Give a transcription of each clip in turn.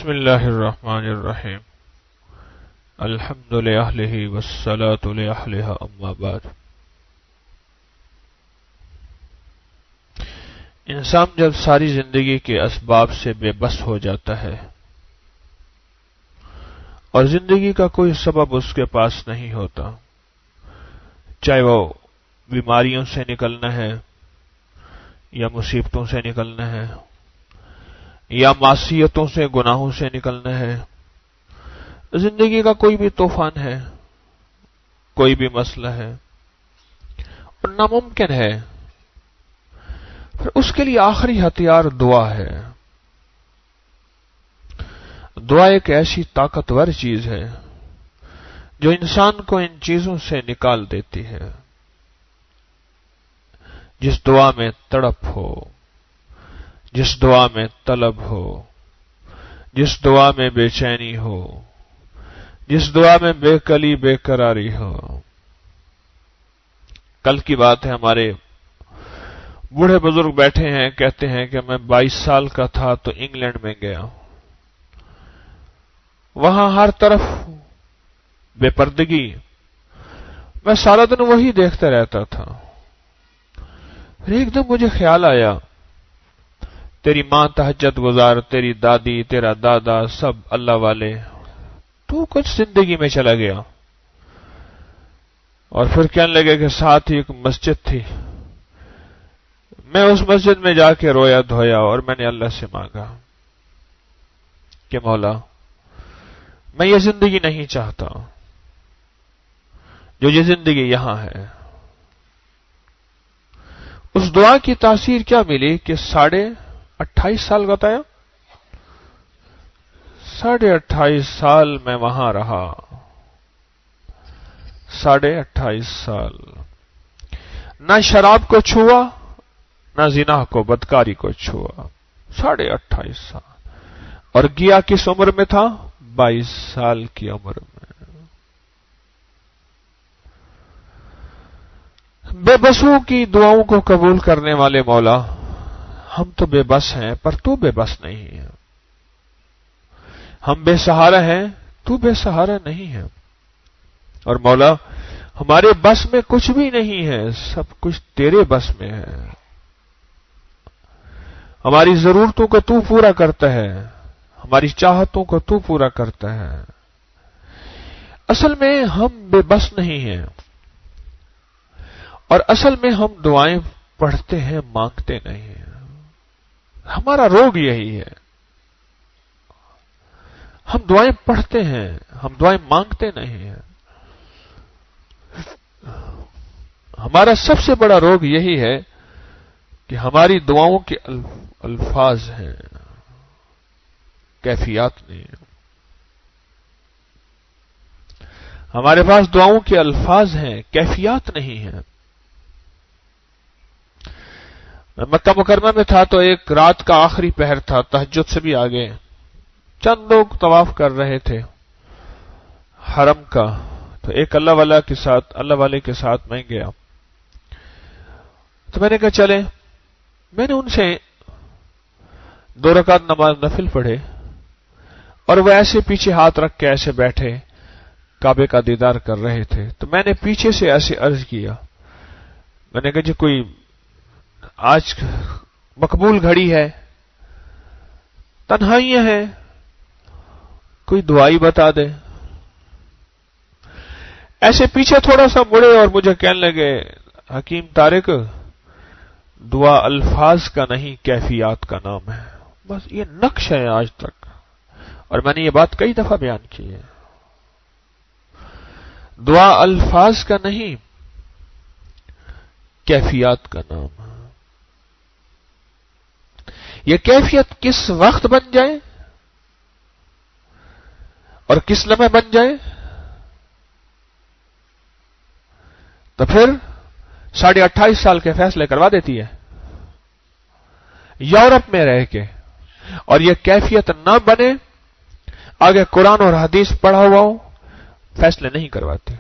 بسم اللہ الرحمن الرحیم الحمد للہ والصلاة لأہلہ اما بعد۔ انسان جب ساری زندگی کے اسباب سے بے بس ہو جاتا ہے اور زندگی کا کوئی سبب اس کے پاس نہیں ہوتا، چاہے وہ بیماریوں سے نکلنا ہے یا مصیبتوں سے نکلنا ہے یا معصیتوں سے گناہوں سے نکلنا ہے، زندگی کا کوئی بھی طوفان ہے، کوئی بھی مسئلہ ہے اور ناممکن ہے، پھر اس کے لیے آخری ہتھیار دعا ہے۔ دعا ایک ایسی طاقتور چیز ہے جو انسان کو ان چیزوں سے نکال دیتی ہے۔ جس دعا میں تڑپ ہو، جس دعا میں طلب ہو، جس دعا میں بے چینی ہو، جس دعا میں بے کلی بے قراری ہو۔ کل کی بات ہے، ہمارے بوڑھے بزرگ بیٹھے ہیں، کہتے ہیں کہ میں 22 سال کا تھا تو انگلینڈ میں گیا، وہاں ہر طرف بے پردگی، میں سارا دن وہی دیکھتا رہتا تھا۔ پھر ایک دم مجھے خیال آیا، تیری ماں تہجد گزار، تیری دادی، تیرا دادا، سب اللہ والے، تو کچھ زندگی میں چلا گیا۔ اور پھر کہنے لگے کہ ساتھ ہی ایک مسجد تھی، میں اس مسجد میں جا کے رویا دھویا اور میں نے اللہ سے مانگا کہ مولا میں یہ زندگی نہیں چاہتا جو یہ زندگی یہاں ہے۔ اس دعا کی تاثیر کیا ملی کہ 28.5 سال بتایا، 28.5 سال میں وہاں رہا، 28.5 سال نہ شراب کو چھوا نہ زنا کو بدکاری کو چھوا، 28.5 سال، اور گیا کس عمر میں تھا؟ 22 سال کی عمر میں۔ بے بسوں کی دعاؤں کو قبول کرنے والے مولا، ہم تو بے بس ہیں پر تو بے بس نہیں ہے، ہم بے سہارا ہیں تو بے سہارا نہیں ہے، اور مولا ہمارے بس میں کچھ بھی نہیں ہے، سب کچھ تیرے بس میں ہے۔ ہماری ضرورتوں کو تو پورا کرتا ہے، ہماری چاہتوں کو تو پورا کرتا ہے۔ اصل میں ہم بے بس نہیں ہیں، اور اصل میں ہم دعائیں پڑھتے ہیں، مانگتے نہیں ہیں۔ ہمارا روگ یہی ہے، ہم دعائیں پڑھتے ہیں، ہم دعائیں مانگتے نہیں ہیں۔ ہمارا سب سے بڑا روگ یہی ہے کہ ہماری دعاؤں کے الفاظ ہیں، کیفیات نہیں ہیں۔ ہمارے پاس دعاؤں کے الفاظ ہیں، کیفیات نہیں ہیں۔ میں مکہ مکرمہ میں تھا تو ایک رات کا آخری پہر تھا، تہجد سے بھی آگے چند لوگ طواف کر رہے تھے حرم کا، تو ایک اللہ والے کے ساتھ میں گیا، تو میں نے کہا چلیں، میں نے ان سے 2 رکعت نماز نفل پڑھے، اور وہ ایسے پیچھے ہاتھ رکھ کے ایسے بیٹھے کعبے کا دیدار کر رہے تھے، تو میں نے پیچھے سے ایسے عرض کیا، میں نے کہا جی کوئی آج مقبول گھڑی ہے، تنہائیاں ہیں، کوئی دعائی بتا دے۔ ایسے پیچھے تھوڑا سا مڑے اور مجھے کہنے لگے، حکیم طارق، دعا الفاظ کا نہیں کیفیات کا نام ہے۔ بس یہ نقش ہے آج تک، اور میں نے یہ بات کئی دفعہ بیان کی ہے، دعا الفاظ کا نہیں کیفیات کا نام ہے۔ یہ کیفیت کس وقت بن جائے اور کس لمحے بن جائے، تو پھر 28.5 سال کے فیصلے کروا دیتی ہے یورپ میں رہ کے، اور یہ کیفیت نہ بنے، آگے قرآن اور حدیث پڑھا ہوا ہو، فیصلے نہیں کرواتے۔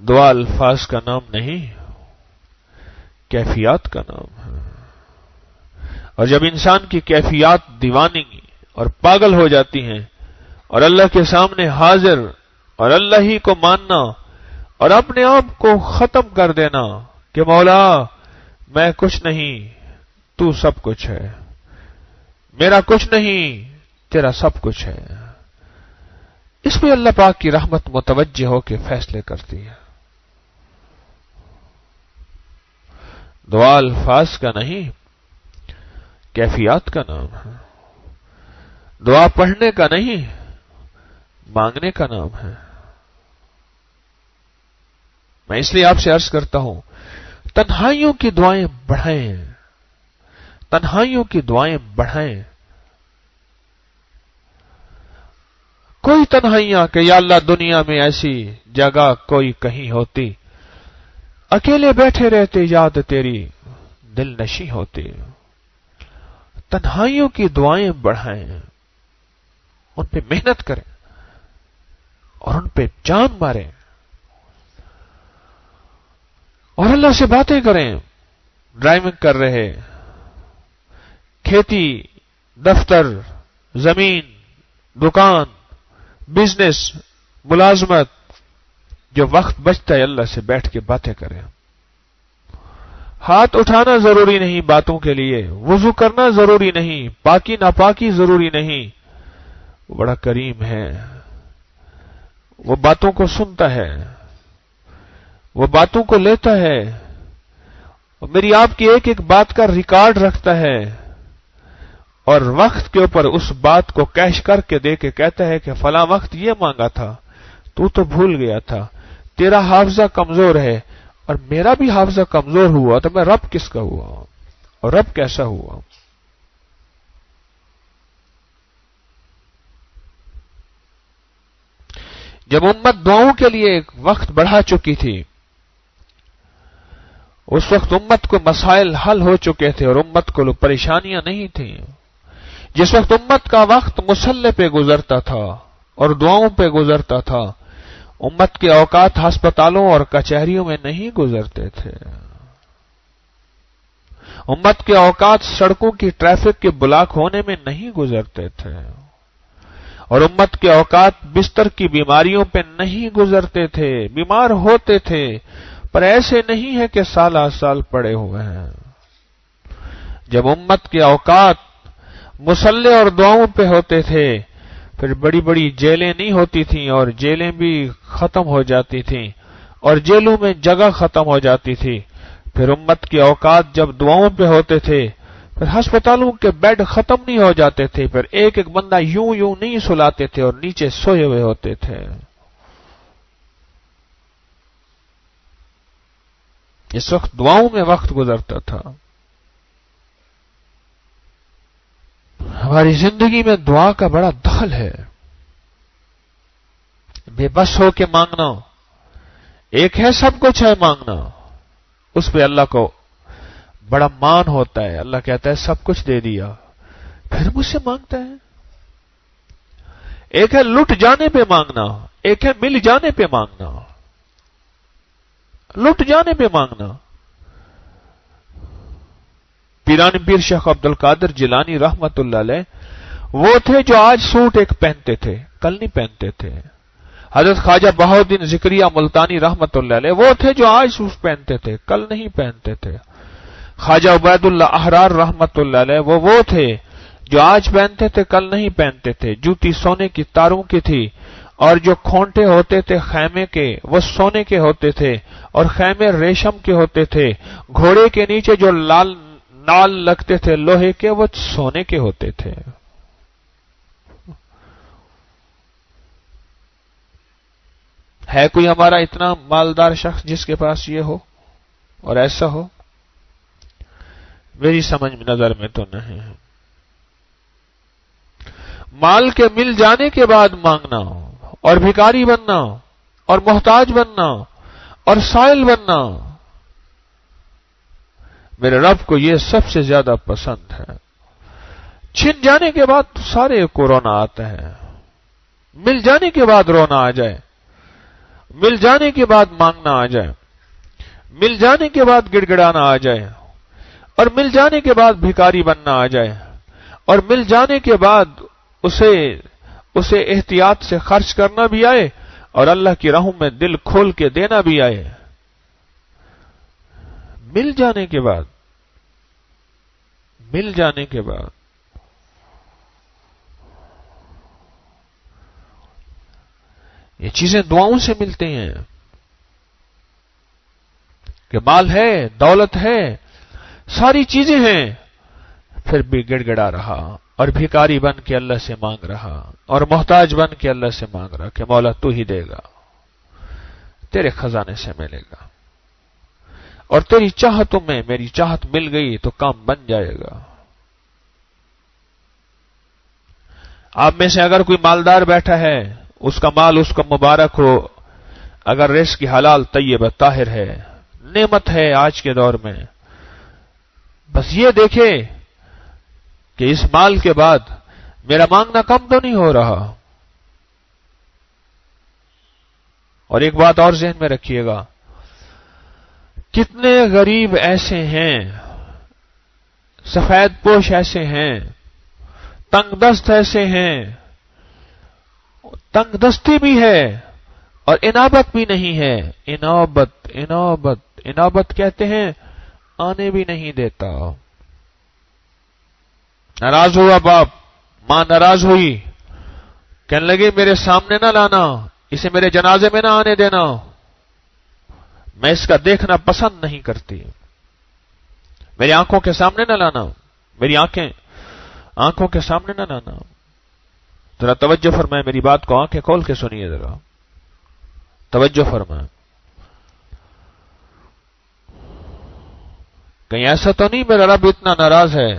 دعا الفاظ کا نام نہیں، کیفیات کا نام ہے. اور جب انسان کی کیفیات دیوانی اور پاگل ہو جاتی ہیں اور اللہ کے سامنے حاضر اور اللہ ہی کو ماننا اور اپنے آپ کو ختم کر دینا کہ مولا میں کچھ نہیں، تو سب کچھ ہے، میرا کچھ نہیں، تیرا سب کچھ ہے، اس میں اللہ پاک کی رحمت متوجہ ہو کے فیصلے کرتی ہے. دعا الفاظ کا نہیں، کیفیات کا نام ہے. دعا پڑھنے کا نہیں، مانگنے کا نام ہے. میں اس لیے آپ سے عرض کرتا ہوں، تنہائیوں کی دعائیں بڑھائیں، تنہائیوں کی دعائیں بڑھائیں. کوئی تنہائیاں کہ یا اللہ دنیا میں ایسی جگہ کوئی کہیں ہوتی، اکیلے بیٹھے رہتے یاد تیری دل نشی ہوتی. تنہائیوں کی دعائیں بڑھائیں، ان پہ محنت کریں اور ان پہ جان ماریں اور اللہ سے باتیں کریں. ڈرائیونگ کر رہے، کھیتی، دفتر، زمین، دکان، بزنس، ملازمت، جو وقت بچتا ہے اللہ سے بیٹھ کے باتیں کریں. ہاتھ اٹھانا ضروری نہیں باتوں کے لیے، وضو کرنا ضروری نہیں، پاکی ناپاکی ضروری نہیں. وہ بڑا کریم ہے، وہ باتوں کو سنتا ہے، وہ باتوں کو لیتا ہے اور میری آپ کی ایک ایک بات کا ریکارڈ رکھتا ہے اور وقت کے اوپر اس بات کو کیش کر کے دے کے کہتا ہے کہ فلاں وقت یہ مانگا تھا، تو بھول گیا تھا، تیرا حافظہ کمزور ہے اور میرا بھی حافظہ کمزور ہوا، تو میں رب کس کا ہوا اور رب کیسا ہوا؟ جب امت دعاؤں کے لیے ایک وقت بڑھا چکی تھی، اس وقت امت کو مسائل حل ہو چکے تھے اور امت کو پریشانیاں نہیں تھیں. جس وقت امت کا وقت مصلی پہ گزرتا تھا اور دعاؤں پہ گزرتا تھا، امت کے اوقات ہسپتالوں اور کچہریوں میں نہیں گزرتے تھے. امت کے اوقات سڑکوں کی ٹریفک کے بلاک ہونے میں نہیں گزرتے تھے اور امت کے اوقات بستر کی بیماریوں پہ نہیں گزرتے تھے. بیمار ہوتے تھے پر ایسے نہیں ہے کہ سال سال پڑے ہوئے ہیں. جب امت کے اوقات مصلی اور دعاؤں پہ ہوتے تھے، پھر بڑی بڑی جیلیں نہیں ہوتی تھیں اور جیلیں بھی ختم ہو جاتی تھیں اور جیلوں میں جگہ ختم ہو جاتی تھی. پھر امت کے اوقات جب دعاؤں پہ ہوتے تھے، پھر ہسپتالوں کے بیڈ ختم نہیں ہو جاتے تھے، پھر ایک ایک بندہ یوں یوں نہیں سلاتے تھے اور نیچے سوئے ہوئے ہوتے تھے. اس وقت دعاؤں میں وقت گزرتا تھا. ہماری زندگی میں دعا کا بڑا دخل ہے. بے بس ہو کے مانگنا، ایک ہے سب کچھ ہے مانگنا، اس پہ اللہ کو بڑا مان ہوتا ہے. اللہ کہتا ہے سب کچھ دے دیا، پھر مجھ سے مانگتا ہے. ایک ہے لٹ جانے پہ مانگنا، ایک ہے مل جانے پہ مانگنا. لٹ جانے پہ مانگنا. پیران پیر شیخ عبد القادر جیلانی رحمت اللہ علیہ وہ تھے جو آج سوٹ ایک پہنتے تھے، کل نہیں پہنتے تھے. حضرت خواجہ بہاؤالدین ذکریہ ملتانی رحمت اللہ علیہ وہ تھے جو آج سوٹ پہنتے تھے، کل نہیں پہنتے تھے. خواجہ عبید اللہ احرار رحمت اللہ علیہ وہ تھے جو آج پہنتے تھے، کل نہیں پہنتے تھے. جوتی سونے کی تاروں کی تھی اور جو کھونٹے ہوتے تھے خیمے کے وہ سونے کے ہوتے تھے اور خیمے ریشم کے ہوتے تھے. گھوڑے کے نیچے جو نال لگتے تھے لوہے کے وہ سونے کے ہوتے تھے. ہے کوئی ہمارا اتنا مالدار شخص جس کے پاس یہ ہو اور ایسا ہو؟ میری سمجھ میں نظر میں تو نہیں ہے. مال کے مل جانے کے بعد مانگنا اور بھکاری بننا اور محتاج بننا اور سائل بننا، میرے رب کو یہ سب سے زیادہ پسند ہے. چھن جانے کے بعد تو سارے کو رونا آتا ہے، مل جانے کے بعد رونا آ جائے، مل جانے کے بعد مانگنا آ جائے. مل جانے کے بعد گڑ گڑانا آ جائے، اور مل جانے کے بعد بھکاری بننا آ جائے، اور مل جانے کے بعد اسے احتیاط سے خرچ کرنا بھی آئے، اور اللہ کی راہوں میں دل کھول کے دینا بھی آئے، مل جانے کے بعد یہ چیزیں دعاؤں سے ملتی ہیں کہ مال ہے، دولت ہے، ساری چیزیں ہیں، پھر بھی گڑ گڑا رہا اور بھکاری بن کے اللہ سے مانگ رہا اور محتاج بن کے اللہ سے مانگ رہا کہ مولا تو ہی دے گا، تیرے خزانے سے ملے گا، اور تیری چاہتوں میں میری چاہت مل گئی تو کام بن جائے گا۔ آپ میں سے اگر کوئی مالدار بیٹھا ہے، اس کا مال اس کا مبارک ہو، اگر رزق کی حلال طیب طاہر ہے، نعمت ہے آج کے دور میں، بس یہ دیکھے کہ اس مال کے بعد میرا مانگنا کم تو نہیں ہو رہا۔ اور ایک بات اور ذہن میں رکھیے گا، کتنے غریب ایسے ہیں، سفید پوش ایسے ہیں، تنگ دست ایسے ہیں، تنگ دستی بھی ہے اور انابت بھی نہیں ہے۔ انابت کہتے ہیں آنے بھی نہیں دیتا۔ ناراض ہوا باپ، ماں ناراض ہوئی، کہنے لگے میرے سامنے نہ لانا، اسے میرے جنازے میں نہ آنے دینا، میں اس کا دیکھنا پسند نہیں کرتی، میری آنکھوں کے سامنے نہ لانا، میری آنکھوں کے سامنے نہ لانا۔ ذرا توجہ فرمائیں، میری بات کو آنکھیں کھول کے سنیے، ذرا توجہ فرمائیں۔ کہیں ایسا تو نہیں میرا رب اتنا ناراض ہے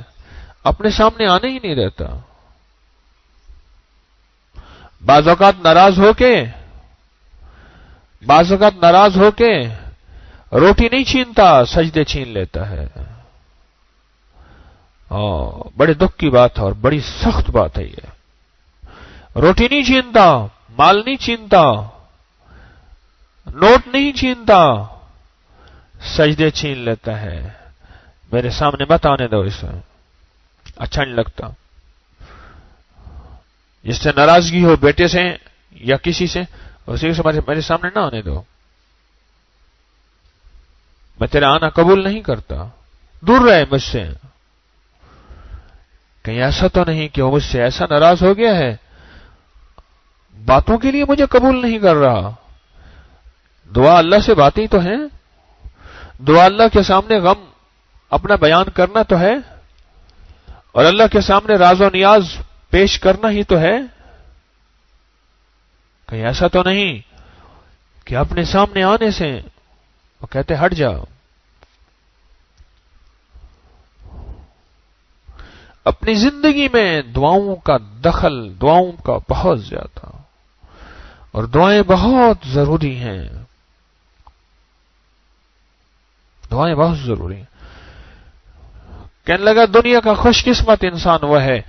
اپنے سامنے آنے ہی نہیں دیتا؟ بعض اوقات ناراض ہو کے روٹی نہیں چھینتا، سجدے چھین لیتا ہے۔ بڑے دکھ کی بات ہے اور بڑی سخت بات ہے یہ۔ روٹی نہیں چھینتا، مال نہیں چھینتا، نوٹ نہیں چھینتا، سجدے چھین لیتا ہے۔ میرے سامنے مت آنے دو اسے، اچھا نہیں لگتا۔ جس سے ناراضگی ہو بیٹے سے یا کسی سے، اسی سے میرے سامنے نہ آنے دو، میں تیرا آنا قبول نہیں کرتا، دور رہے مجھ سے۔ کہیں ایسا تو نہیں کہ وہ مجھ سے ایسا ناراض ہو گیا ہے، باتوں کے لیے مجھے قبول نہیں کر رہا۔ دعا اللہ سے باتیں تو ہیں، دعا اللہ کے سامنے غم اپنا بیان کرنا تو ہے، اور اللہ کے سامنے راز و نیاز پیش کرنا ہی تو ہے۔ کہیں ایسا تو نہیں کہ اپنے سامنے آنے سے وہ کہتے ہٹ جاؤ۔ اپنی زندگی میں دعاؤں کا دخل، دعاؤں کا بہت زیادہ، اور دعائیں بہت ضروری ہیں، دعائیں بہت ضروری ہیں۔ کہنے لگا دنیا کا خوش قسمت انسان وہ ہے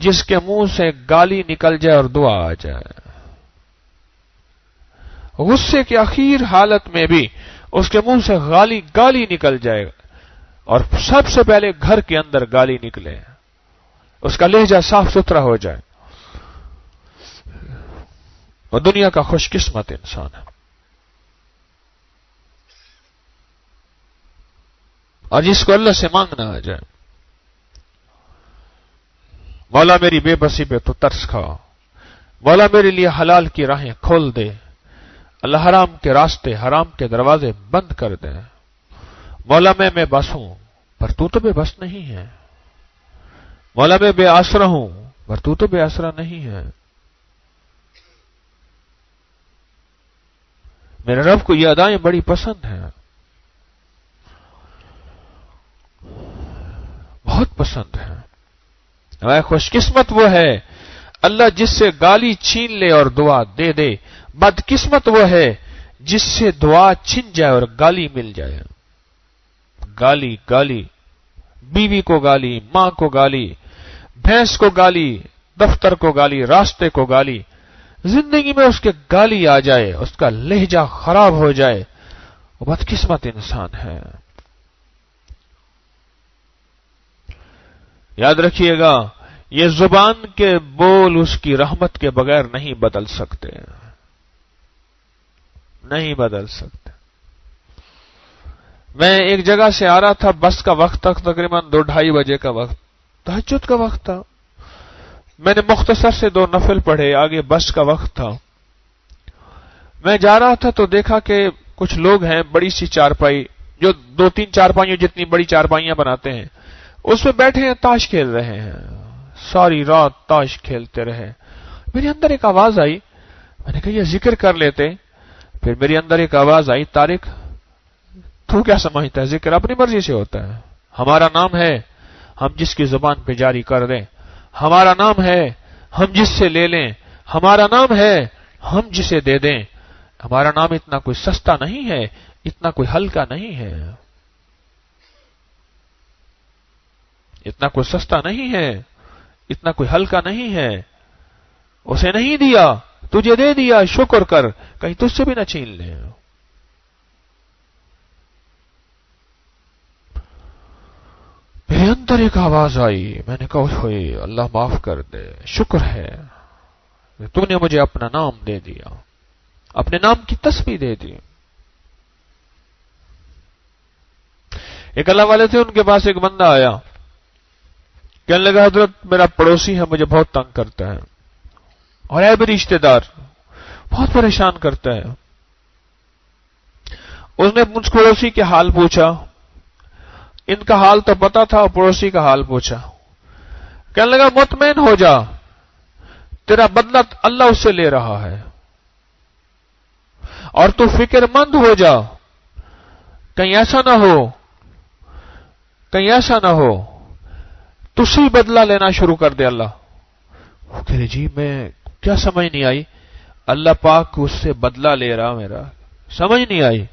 جس کے منہ سے گالی نکل جائے اور دعا آ جائے۔ غصے کی اخیر حالت میں بھی اس کے منہ سے گالی نکل جائے، اور سب سے پہلے گھر کے اندر گالی نکلے، اس کا لہجہ صاف ستھرا ہو جائے، وہ دنیا کا خوش قسمت انسان ہے۔ اور جس کو اللہ سے مانگنا آ جائے، مولا میری بے بسی پہ تو ترس کھا، مولا میرے لیے حلال کی راہیں کھول دے، اللہ حرام کے راستے، حرام کے دروازے بند کر دے، مولا میں بس ہوں پر تو بے بس نہیں ہے، مولا میں بے آسرا ہوں پر تو بے آسرا نہیں ہے۔ میرے رب کو یہ ادائیں بڑی پسند ہیں، بہت پسند ہیں۔ اے خوش قسمت وہ ہے اللہ جس سے گالی چھین لے اور دعا دے دے، بد قسمت وہ ہے جس سے دعا چھن جائے اور گالی مل جائے۔ گالی، بیوی کو گالی، ماں کو گالی، بھینس کو گالی، دفتر کو گالی، راستے کو گالی، زندگی میں اس کے گالی آ جائے، اس کا لہجہ خراب ہو جائے، وہ بدقسمت انسان ہے. یاد رکھیے گا، یہ زبان کے بول اس کی رحمت کے بغیر نہیں بدل سکتے، نہیں بدل سکتے. میں ایک جگہ سے آ رہا تھا، بس کا وقت تک تقریباً 2-2:30 بجے کا وقت، تہجد کا وقت تھا. میں نے مختصر سے 2 نفل پڑھے، آگے بس کا وقت تھا. میں جا رہا تھا تو دیکھا کہ کچھ لوگ ہیں، بڑی سی چارپائی، جو 2-3 چارپائیوں جتنی بڑی چارپائیاں بناتے ہیں، اس میں بیٹھے ہیں، تاش کھیل رہے ہیں. ساری رات تاش کھیلتے رہے. میرے اندر ایک آواز آئی، میں نے کہا یہ ذکر کر لیتے. پھر میرے اندر ایک آواز آئی، طارق تو کیا سمجھتا ہے ذکر اپنی مرضی سے ہوتا ہے؟ ہمارا نام ہے، ہم جس کی زبان پہ جاری کر دیں. ہمارا نام ہے، ہم جس سے لے لیں. ہمارا نام ہے، ہم جسے دے دیں. ہمارا نام اتنا کوئی سستا نہیں ہے، اتنا کوئی ہلکا نہیں ہے، اتنا کوئی سستا نہیں ہے، اتنا کوئی ہلکا نہیں ہے. اسے نہیں دیا، تجھے دے دیا، شکر کر، کہیں تجھ سے بھی نہ چھین لے. میرے اندر ایک آواز آئی، میں نے کہا ہوئے اللہ معاف کر دے، شکر ہے تو نے مجھے اپنا نام دے دیا، اپنے نام کی تسبیح دے دی. ایک اللہ والے تھے، ان کے پاس ایک بندہ آیا، کہنے لگا حضرت میرا پڑوسی ہے، مجھے بہت تنگ کرتا ہے، اور ہے بھی رشتہ دار، بہت پریشان کرتا ہے. اس نے مجھ پڑوسی کے حال پوچھا، ان کا حال تو پتا تھا، پڑوسی کا حال پوچھا. کہنے لگا مطمئن ہو جا، تیرا بدلہ اللہ اس سے لے رہا ہے، اور تو فکر مند ہو جا، کہیں ایسا نہ ہو، کہیں ایسا نہ ہو تسی بدلہ لینا شروع کر دے اللہ. وہ کہہ رہے جی میں کیا سمجھ نہیں آئی، اللہ پاک اس سے بدلہ لے رہا، میرا سمجھ نہیں آئی.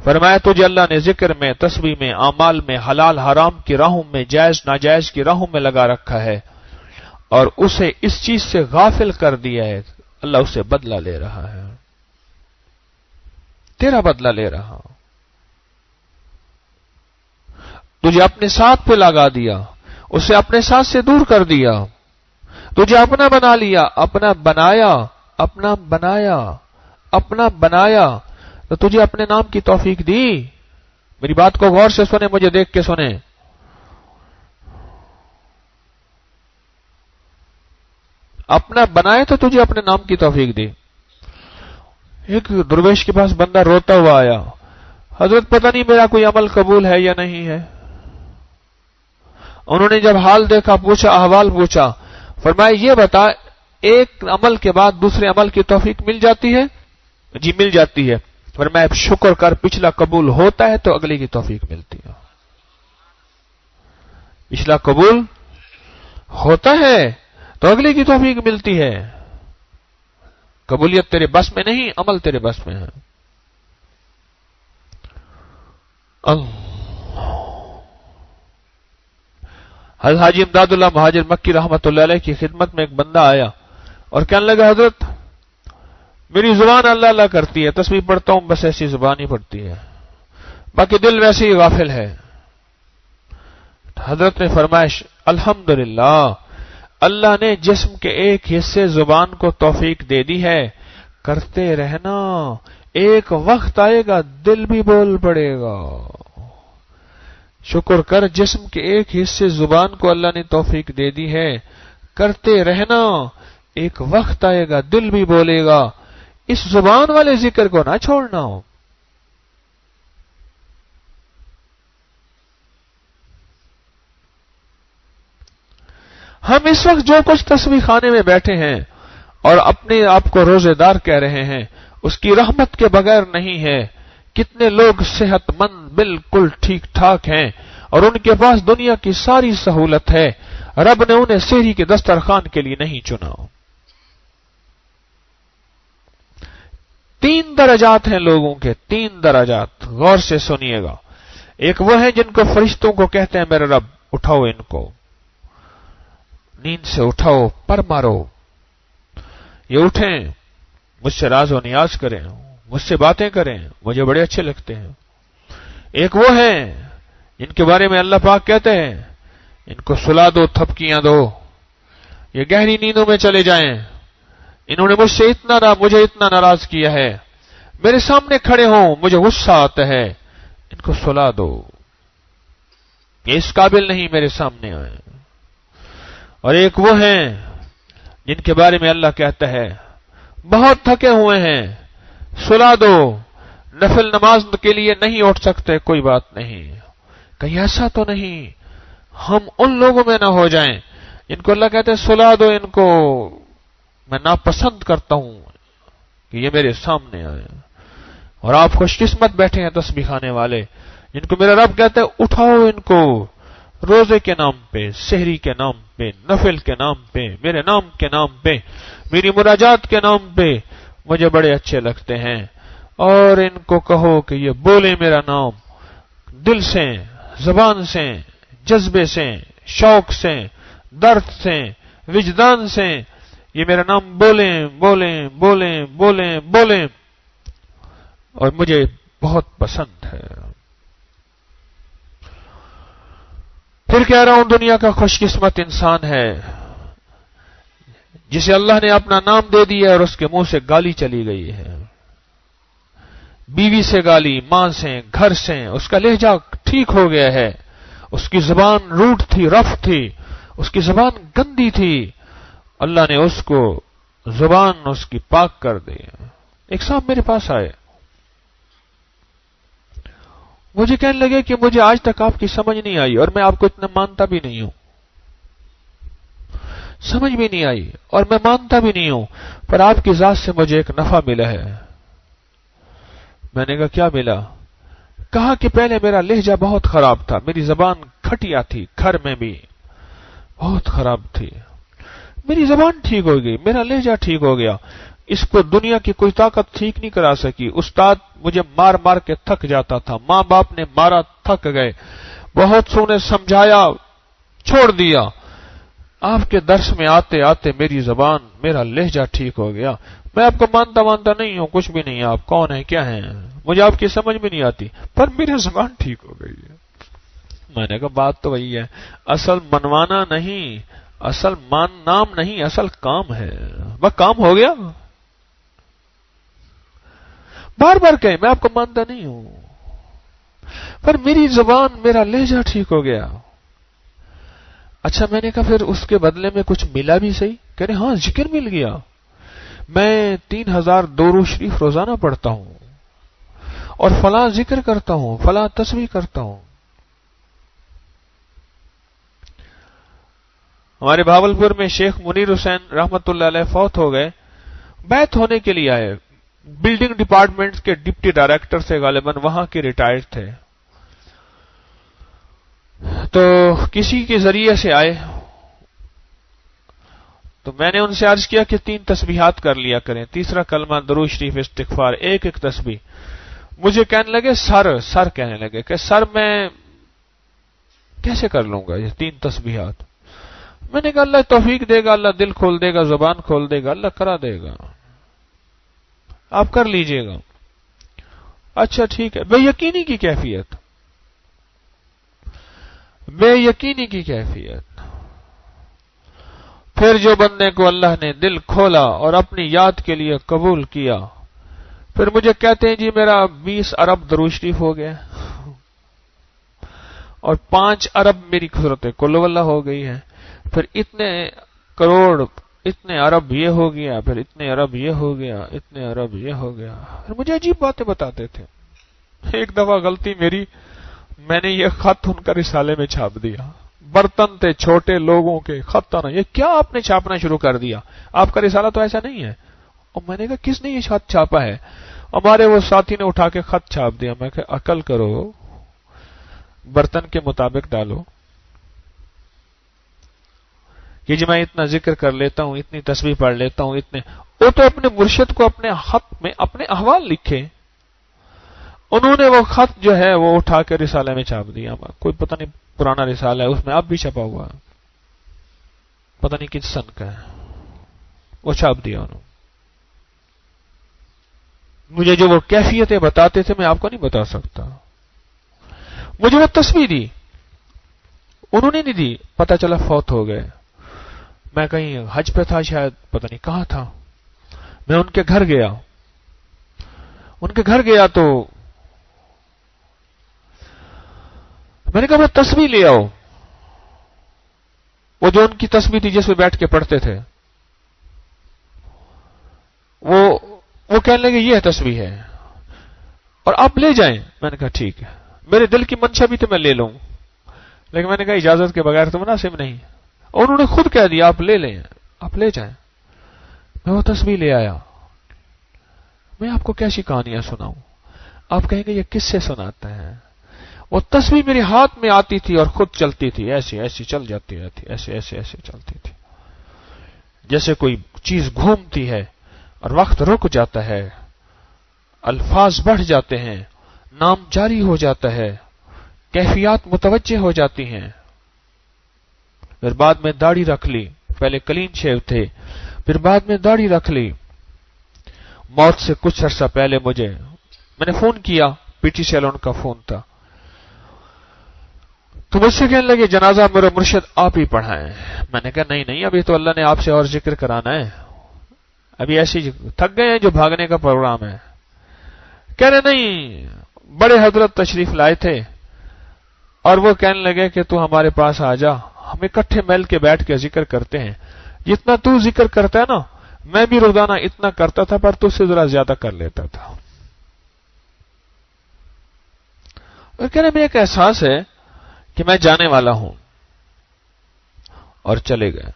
فرمایا تجھے اللہ نے ذکر میں، تسبیح میں، اعمال میں، حلال حرام کی راہوں میں، جائز ناجائز کی راہوں میں لگا رکھا ہے، اور اسے اس چیز سے غافل کر دیا ہے، اللہ اسے بدلہ لے رہا ہے، تیرا بدلہ لے رہا. تجھے اپنے ساتھ پہ لگا دیا، اسے اپنے ساتھ سے دور کر دیا، تجھے اپنا بنا لیا، اپنا بنایا، اپنا بنایا، اپنا بنایا، تو تجھے اپنے نام کی توفیق دی. میری بات کو غور سے سنیں، مجھے دیکھ کے سنیں. اپنا بنایا تو تجھے اپنے نام کی توفیق دی. ایک درویش کے پاس بندہ روتا ہوا آیا، حضرت پتہ نہیں میرا کوئی عمل قبول ہے یا نہیں ہے. انہوں نے جب حال دیکھا، پوچھا، احوال پوچھا، فرمایا یہ بتا ایک عمل کے بعد دوسرے عمل کی توفیق مل جاتی ہے؟ جی مل جاتی ہے. فرمایا شکر کر، پچھلا قبول ہوتا ہے تو اگلے کی توفیق ملتی ہے. پچھلا قبول ہوتا ہے تو اگلے کی توفیق ملتی ہے. قبولیت تیرے بس میں نہیں، عمل تیرے بس میں ہے. حضرت حاجی امداد اللہ مہاجر مکی رحمت اللہ علیہ کی خدمت میں ایک بندہ آیا اور کہنے لگا حضرت میری زبان اللہ اللہ کرتی ہے، تسبیح پڑھتا ہوں بس ایسی زبان ہی پڑھتی ہے، باقی دل ویسے ہی غافل ہے. حضرت نے فرمایا الحمدللہ، اللہ نے جسم کے ایک حصے زبان کو توفیق دے دی ہے، کرتے رہنا، ایک وقت آئے گا دل بھی بول پڑے گا. شکر کر، جسم کے ایک حصے زبان کو اللہ نے توفیق دے دی ہے، کرتے رہنا، ایک وقت آئے گا دل بھی بولے گا. اس زبان والے ذکر کو نہ چھوڑنا ہو. ہم اس وقت جو کچھ تسبیح خانے میں بیٹھے ہیں اور اپنے آپ کو روزے دار کہہ رہے ہیں، اس کی رحمت کے بغیر نہیں ہے. کتنے لوگ صحت مند بالکل ٹھیک ٹھاک ہیں اور ان کے پاس دنیا کی ساری سہولت ہے، رب نے انہیں سحری کے دسترخوان کے لیے نہیں چنا. 3 درجات ہیں لوگوں کے، 3 درجات، غور سے سنیے گا. ایک وہ ہیں جن کو فرشتوں کو کہتے ہیں میرے رب اٹھاؤ ان کو، نیند سے اٹھاؤ، پر مارو، یہ اٹھیں، مجھ سے راز و نیاز کریں، مجھ سے باتیں کریں، مجھے بڑے اچھے لگتے ہیں۔ ایک وہ ہیں جن کے بارے میں اللہ پاک کہتے ہیں ان کو سلا دو، تھپکیاں دو، یہ گہری نیندوں میں چلے جائیں، انہوں نے مجھے اتنا ناراض کیا ہے، میرے سامنے کھڑے ہوں مجھے غصہ آتا ہے، ان کو سلا دو، یہ اس قابل نہیں میرے سامنے آئے۔ اور ایک وہ ہیں جن کے بارے میں اللہ کہتا ہے بہت تھکے ہوئے ہیں، سلا دو، نفل نماز کے لیے نہیں اٹھ سکتے، کوئی بات نہیں، کہیں ایسا تو نہیں ہم ان لوگوں میں نہ ہو جائیں جن کو اللہ کہتے ہیں سلا دو، ان کو میں ناپسند کرتا ہوں کہ یہ میرے سامنے آئے۔ اور آپ خوش قسمت بیٹھے ہیں تسبیح کھانے والے جن کو میرا رب کہتا ہے اٹھاؤ ان کو، روزے کے نام پہ، سحری کے نام پہ، نفل کے نام پہ، میرے نام کے نام پہ، میری مناجات کے نام پہ، مجھے بڑے اچھے لگتے ہیں، اور ان کو کہو کہ یہ بولے میرا نام دل سے، زبان سے، جذبے سے، شوق سے، درد سے، وجدان سے، یہ میرا نام بولیں بولیں بولیں بولیں بولیں، اور مجھے بہت پسند ہے۔ پھر کہہ رہا ہوں دنیا کا خوش قسمت انسان ہے جسے اللہ نے اپنا نام دے دیا اور اس کے منہ سے گالی چلی گئی ہے، بیوی سے گالی، ماں سے، گھر سے، اس کا لہجہ ٹھیک ہو گیا ہے، اس کی زبان روٹ تھی، رف تھی، اس کی زبان گندی تھی، اللہ نے اس کو زبان اس کی پاک کر دی۔ ایک صاحب میرے پاس آئے، مجھے کہنے لگے کہ مجھے آج تک آپ کی سمجھ نہیں آئی، اور میں آپ کو اتنا مانتا بھی نہیں ہوں، سمجھ بھی نہیں آئی اور میں مانتا بھی نہیں ہوں، پر آپ کی ذات سے مجھے ایک نفع ملا ہے۔ میں نے کہا کیا ملا؟ کہا کہ پہلے میرا لہجہ بہت خراب تھا، میری زبان کھٹیا تھی، گھر میں بھی بہت خراب تھی، میری زبان ٹھیک ہو گئی، میرا لہجہ ٹھیک ہو گیا، اس کو دنیا کی کوئی طاقت ٹھیک نہیں کرا سکی، استاد مجھے مار مار کے تھک جاتا تھا، ماں باپ نے مارا تھک گئے، بہت سو نے سمجھایا چھوڑ دیا، آپ کے درس میں آتے آتے میری زبان، میرا لہجہ ٹھیک ہو گیا، میں آپ کو مانتا نہیں ہوں، کچھ بھی نہیں، آپ کون ہیں کیا ہیں، مجھے آپ کی سمجھ بھی نہیں آتی، پر میری زبان ٹھیک ہو گئی ہے۔ میں نے کہا بات تو وہی ہے، اصل منوانا نہیں، اصل نام نہیں، اصل کام ہے، وہ کام ہو گیا، بار بار کہیں میں آپ کو مانتا نہیں ہوں، پر میری زبان، میرا لہجہ ٹھیک ہو گیا۔ اچھا میں نے کہا پھر اس کے بدلے میں کچھ ملا بھی صحیح؟ کہہ رہے ہاں ذکر مل گیا، میں 3000 درود شریف روزانہ پڑھتا ہوں اور فلاں ذکر کرتا ہوں، فلاں تسبیح کرتا ہوں۔ ہمارے بھاولپور میں شیخ منیر حسین رحمت اللہ علیہ فوت ہو گئے، بیعت ہونے کے لیے آئے، بلڈنگ ڈپارٹمنٹ کے ڈپٹی ڈائریکٹر سے، غالباً وہاں کے ریٹائرڈ تھے، تو کسی کے ذریعے سے آئے، تو میں نے ان سے عرض کیا کہ 3 تسبیحات کر لیا کریں، تیسرا کلمہ، درود شریف، استغفار، ایک ایک تسبیح۔ مجھے کہنے لگے سر کہنے لگے کہ سر میں کیسے کر لوں گا یہ 3 تسبیحات؟ میں نے کہا اللہ توفیق دے گا، اللہ دل کھول دے گا، زبان کھول دے گا، اللہ کرا دے گا، آپ کر لیجئے گا۔ اچھا ٹھیک ہے، بے یقینی کی کیفیت، بے یقینی کی کیفیت۔ پھر جو بندے کو اللہ نے دل کھولا اور اپنی یاد کے لیے قبول کیا، پھر مجھے کہتے ہیں جی میرا 20 ارب درود شریف ہو گیا، اور 5 ارب میری صورت قل واللہ ہو گئی ہے، پھر اتنے کروڑ، اتنے ارب یہ ہو گیا، پھر اتنے ارب یہ ہو گیا، اتنے ارب یہ ہو گیا، پھر مجھے عجیب باتیں بتاتے تھے۔ ایک دفعہ غلطی میری، میں نے یہ خط ان کا رسالے میں چھاپ دیا، برتن تھے چھوٹے لوگوں کے خط آنا، یہ کیا آپ نے چھاپنا شروع کر دیا، آپ کا رسالہ تو ایسا نہیں ہے۔ اور میں نے کہا کس نے یہ خط چھاپا ہے؟ ہمارے وہ ساتھی نے اٹھا کے خط چھاپ دیا۔ میں کہ عقل کرو، برتن کے مطابق ڈالو، کہ جی میں اتنا ذکر کر لیتا ہوں، اتنی تسبیح پڑھ لیتا ہوں، اتنے، وہ تو اپنے مرشد کو اپنے خط میں اپنے احوال لکھے، انہوں نے وہ خط جو ہے وہ اٹھا کے رسالے میں چھاپ دیا، کوئی پتہ نہیں پرانا رسالہ ہے، اس میں اب بھی چھپا ہوا ہے، پتہ نہیں کس سن کا ہے، وہ چھاپ دیا انہوں۔ مجھے جو وہ کیفیتیں بتاتے تھے میں آپ کو نہیں بتا سکتا. مجھے وہ تسبیح دی، انہوں نے نہیں دی، پتہ چلا فوت ہو گئے. میں کہیں حج پہ تھا شاید، پتہ نہیں کہاں تھا. میں ان کے گھر گیا، تو میں نے کہا میں تسبیح لے آؤ. وہ جو ان کی تسبیح تھی جس پہ بیٹھ کے پڑھتے تھے، وہ کہنے لگے یہ تسبیح ہے اور آپ لے جائیں. میں نے کہا ٹھیک ہے. میرے دل کی منشا بھی تو میں لے لوں، لیکن میں نے کہا اجازت کے بغیر تو مناسب نہیں. اور انہوں نے خود کہہ دیا آپ لے لیں، آپ لے جائیں. میں وہ تسبیح لے آیا. میں آپ کو کیسی کہانیاں سناؤں؟ آپ کہیں گے یہ کس سے سناتا ہے؟ وہ تسبیح میرے ہاتھ میں آتی تھی اور خود چلتی تھی، ایسی ایسی چل جاتی رہتی، ایسے ایسے ایسے چلتی تھی، جیسے کوئی چیز گھومتی ہے اور وقت رک جاتا ہے، الفاظ بڑھ جاتے ہیں، نام جاری ہو جاتا ہے، کیفیات متوجہ ہو جاتی ہیں. پھر بعد میں داڑھی رکھ لی، پہلے کلین شیو تھے، پھر بعد میں داڑھی رکھ لی. موت سے کچھ عرصہ پہلے میں نے فون کیا، پی ٹی سیلون کا فون تھا، تو مجھ سے کہنے لگے جنازہ میرا مرشد آپ ہی پڑھائیں. میں نے کہا نہیں، ابھی تو اللہ نے آپ سے اور ذکر کرانا ہے، ابھی ایسی تھک گئے ہیں جو بھاگنے کا پروگرام ہے. کہہ رہے نہیں، بڑے حضرت تشریف لائے تھے اور وہ کہنے لگے کہ تو ہمارے پاس آ جا، ہم اکٹھے مل کے بیٹھ کے ذکر کرتے ہیں. جتنا تو ذکر کرتا ہے نا، میں بھی روزانہ اتنا کرتا تھا، پر تو سے ذرا زیادہ کر لیتا تھا. اور کہہ رہے مجھے ایک احساس ہے کہ میں جانے والا ہوں، اور چلے گئے.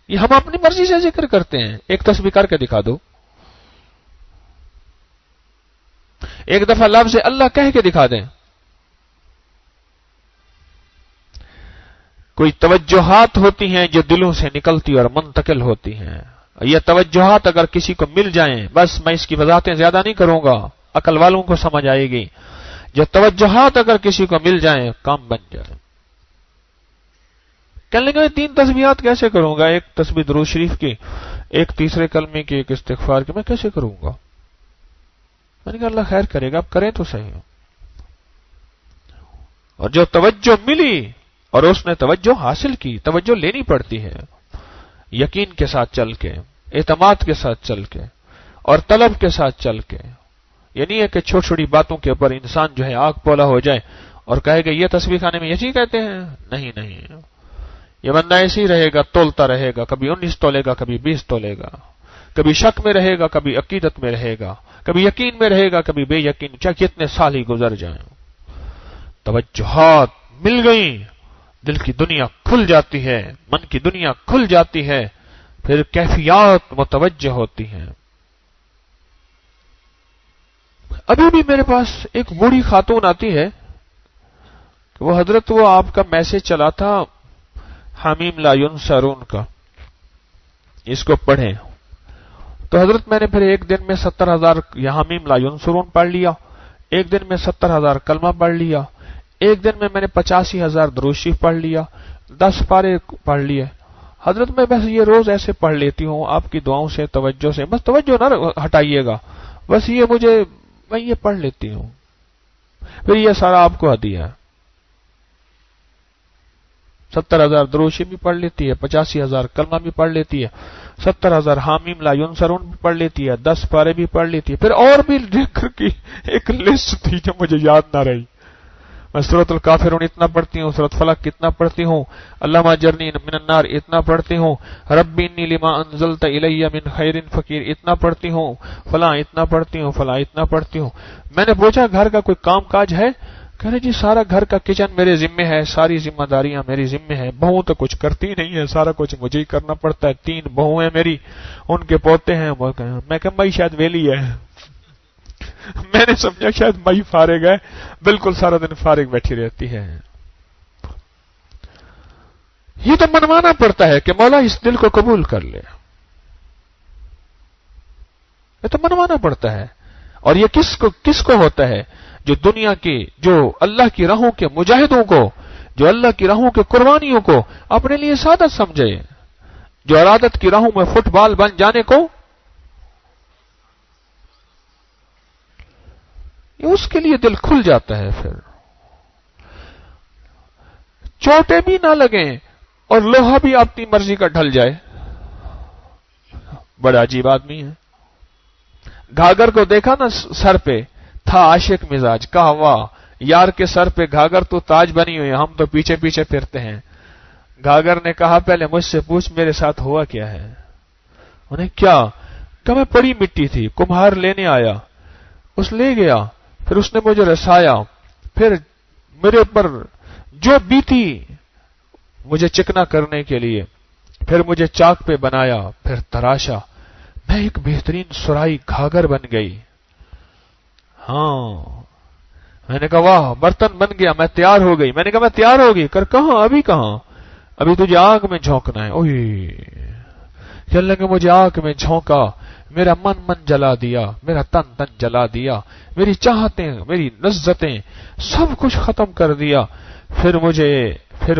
یہ ہم اپنی مرضی سے ذکر کرتے ہیں. ایک تسبیح کر کے دکھا دو، ایک دفعہ لفظ اللہ کہہ کے دکھا دیں. کوئی توجہات ہوتی ہیں جو دلوں سے نکلتی اور منتقل ہوتی ہیں. یہ توجہات اگر کسی کو مل جائیں، بس میں اس کی وضاحتیں زیادہ نہیں کروں گا، عقل والوں کو سمجھ آئے گی. جو توجہات اگر کسی کو مل جائیں، کام بن جائے. کہنے لگے 3 تسبیحات کیسے کروں گا؟ ایک تسبیح درود شریف کی، ایک تیسرے کلمے کی، ایک استغفار کی، میں کیسے کروں گا؟ میں نے کہا اللہ خیر کرے گا، آپ کریں تو صحیح. اور جو توجہ ملی اور اس نے توجہ حاصل کی، توجہ لینی پڑتی ہے یقین کے ساتھ چل کے، اعتماد کے ساتھ چل کے، اور طلب کے ساتھ چل کے. یہ نہیں ہے کہ چھوٹی چھوٹی باتوں کے اوپر انسان جو ہے آگ پولا ہو جائے اور کہے کہ یہ تسبیح خانے میں یہی کہتے ہیں. نہیں، یہ بندہ ایسے ہی رہے گا، تولتا رہے گا، کبھی 19 تولے گا، کبھی 20 تولے گا، کبھی شک میں رہے گا، کبھی عقیدت میں رہے گا، کبھی یقین میں رہے گا، کبھی بے یقین، چاہے کتنے سال ہی گزر جائیں. توجہات مل گئیں، دل کی دنیا کھل جاتی ہے، من کی دنیا کھل جاتی ہے، پھر کیفیات متوجہ ہوتی ہیں. ابھی بھی میرے پاس ایک بوڑھی خاتون آتی ہے کہ وہ حضرت وہ آپ کا میسج چلا تھا حمیم لا ینصرون کا، اس کو پڑھیں. تو حضرت میں نے پھر ایک دن میں 70,000 یہ حمیم لا ینصرون پڑھ لیا، ایک دن میں 70,000 کلمہ پڑھ لیا، ایک دن میں نے 85,000 درود شریف پڑھ لیا، 10 پارے پڑھ لیے. حضرت میں بس یہ روز ایسے پڑھ لیتی ہوں آپ کی دعاؤں سے، توجہ سے، بس توجہ نہ ہٹائیے گا، بس یہ میں یہ پڑھ لیتی ہوں. پھر یہ سارا آپ کو ہدیہ ہے. 70,000 درود شریف بھی پڑھ لیتی ہے، 85,000 کلمہ بھی پڑھ لیتی ہے، 70,000 حامیم لا ینصرون بھی پڑھ لیتی ہے، 10 پارے بھی پڑھ لیتی ہے. پھر اور بھی ذکر کی ایک لسٹ تھی جو مجھے یاد نہ رہی. میں سورۃ الکافرون اتنا پڑھتی ہوں، سورۃ فلق کتنا پڑھتی ہوں، اللہم اجرنی من النار اتنا پڑھتی ہوں، رب انی لما انزلت الی من خیر فقیر اتنا پڑھتی ہوں، فلاں اتنا پڑھتی ہوں، فلاں اتنا پڑھتی ہوں. میں نے پوچھا گھر کا کوئی کام کاج ہے؟ کہہ رہے جی سارا گھر کا کچن میرے ذمہ ہے، ساری ذمہ داریاں میری ذمہ ہے، بہو تو کچھ کرتی نہیں ہے، سارا کچھ مجھے ہی کرنا پڑتا ہے. 3 بہو ہیں میری، ان کے پوتے ہیں. میں کہ مئی شاید ویلی ہے. میں نے سمجھا شاید مئی فارغ ہے، بالکل سارا دن فارغ بیٹھی رہتی ہے. یہ تو منوانا پڑتا ہے کہ مولا اس دل کو قبول کر لے، یہ تو منوانا پڑتا ہے. اور یہ کس کو ہوتا ہے؟ جو دنیا کی، جو اللہ کی راہوں کے مجاہدوں کو، جو اللہ کی راہوں کے قربانیوں کو اپنے لیے سعادت سمجھے، جو ارادت کی راہوں میں فٹ بال بن جانے کو کہ اس کے لیے دل کھل جاتا ہے، پھر چوٹیں بھی نہ لگیں اور لوہا بھی اپنی مرضی کا ڈھل جائے۔ بڑا عجیب آدمی ہے۔ گھاگر کو دیکھا نا سر پہ، تھا عاشق مزاج، کہا واہ یار کے سر پہ گھاگر تو تاج بنی ہوئی، ہم تو پیچھے پیچھے پھرتے ہیں۔ گھاگر نے کہا پہلے مجھ سے پوچھ میرے ساتھ ہوا کیا ہے؟ انہیں کیا کہ میں پڑی مٹی تھی، کمہار لینے آیا، اس لے گیا، پھر اس نے مجھے رسایا، پھر میرے اوپر جو بیتی مجھے چکنا کرنے کے لیے، پھر مجھے چاک پہ بنایا، پھر تراشا، میں ایک بہترین سرائی گھاگر بن گئی۔ ہاں میں نے کہا واہ برتن بن گیا، میں تیار ہو گئی۔ میں نے کہا میں تیار ہو گئی، کر کہاں؟ ابھی کہاں؟ ابھی تجھے آگ میں جھونکنا ہے۔ اوہ کہنے لگے مجھے آگ میں جھونکا، میرا من جلا دیا، میرا تن جلا دیا، میری چاہتیں، میری لذتیں سب کچھ ختم کر دیا، پھر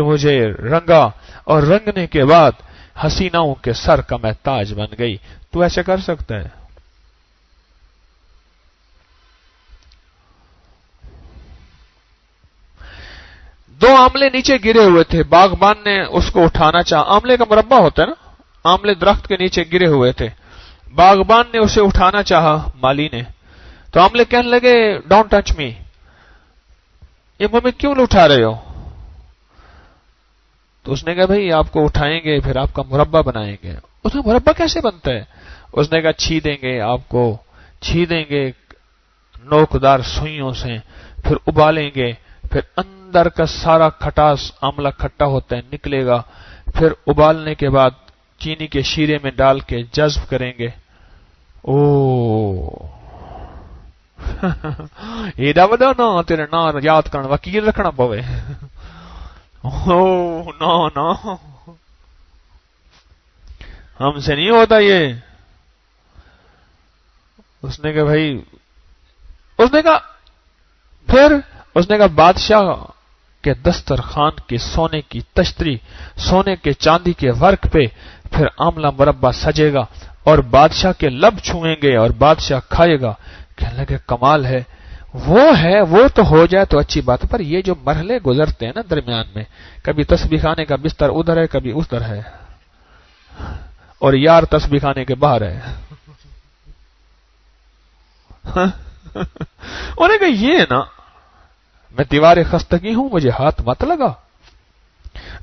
مجھے رنگا، اور رنگنے کے بعد حسیناؤں کے سر کا میں تاج بن گئی۔ تو ایسے کر سکتا ہے؟ دو آملے نیچے گرے ہوئے تھے، باغبان نے اس کو اٹھانا چاہا، آملے کا مربع ہوتا ہے نا، آملے درخت کے نیچے گرے ہوئے تھے، باغبان نے اسے اٹھانا چاہا، مالی نے، تو آملے کہنے لگے ڈونٹ ٹچ می، یہ مجھے کیوں نہیں اٹھا رہے ہو؟ تو اس نے کہا بھئی آپ کو اٹھائیں گے پھر آپ کا مربع بنائیں گے۔ اس نے مربع کیسے بنتا ہے؟ اس نے کہا چھی دیں گے آپ کو، چھی دیں گے نوکدار سوئیوں سے، پھر ابالیں گے، پھر اندر کا سارا کھٹاس آملہ کھٹا ہوتا ہے نکلے گا، پھر ابالنے کے بعد چینی کے شیرے میں ڈال کے جذب کریں گے۔ او ایڈا وڈا نا تیرے نا یاد کرنا وکیل رکھنا پوے۔ او نا ہم سے نہیں ہوتا یہ۔ اس نے کہا بھائی، اس نے کہا بادشاہ کے دسترخوان کی سونے کی تشتری، سونے کے چاندی کے ورق پہ پھر آملہ مربع سجے گا اور بادشاہ کے لب چھوئیں گے اور بادشاہ کھائے گا۔ کہنے لگے کمال ہے، وہ تو ہو جائے تو اچھی بات، پر یہ جو مرحلے گزرتے ہیں نا درمیان میں، کبھی تسبیح خانے کا بستر ادھر ہے کبھی ادھر ہے، اور یار تسبیح خانے کے باہر ہے۔ انہوں نے کہا یہ نا میں دیوار خستگی ہوں، مجھے ہاتھ مت لگا،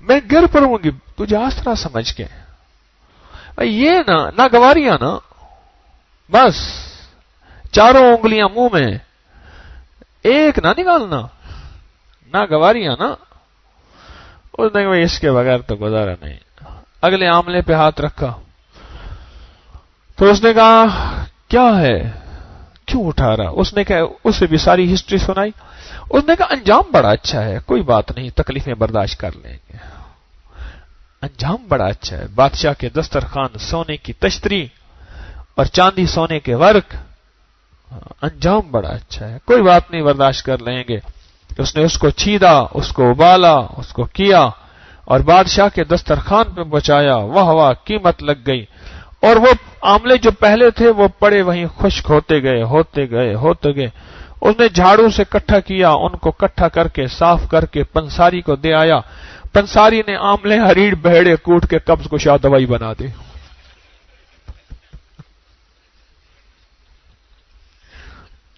میں گر پڑوں گی تجھے آسرا سمجھ کے۔ یہ نہ گواریاں نا، بس چاروں انگلیاں منہ میں، ایک نہ نکالنا، نہ گواریاں نا۔ اس نے کہا اس کے بغیر تو گزارا نہیں۔ اگلے آملے پہ ہاتھ رکھا تو اس نے کہا کیا ہے، کیوں اٹھا رہا؟ اس نے کہا اسے بھی ساری ہسٹری سنائی۔ اس نے کہا انجام بڑا اچھا ہے، کوئی بات نہیں، تکلیفیں برداشت کر لیں گے، انجام بڑا اچھا ہے، بادشاہ کے دسترخوان سونے کی تشتری اور چاندی سونے کے ورق، انجام بڑا اچھا ہے، کوئی بات نہیں، برداشت کر لیں گے۔ اس نے اس کو چھیدا، اس کو ابالا، اس کو کیا اور بادشاہ کے دسترخوان پہ بچایا، واہ واہ قیمت لگ گئی۔ اور وہ آملے جو پہلے تھے وہ پڑے وہیں خشک ہوتے گئے۔ اس نے جھاڑو سے کٹھا کیا، ان کو کٹھا کر کے صاف کر کے پنساری کو دے آیا، پنساری نے آملے ہریڑ بہڑے کوٹ کے قبض کو شاہ دوائی بنا دی۔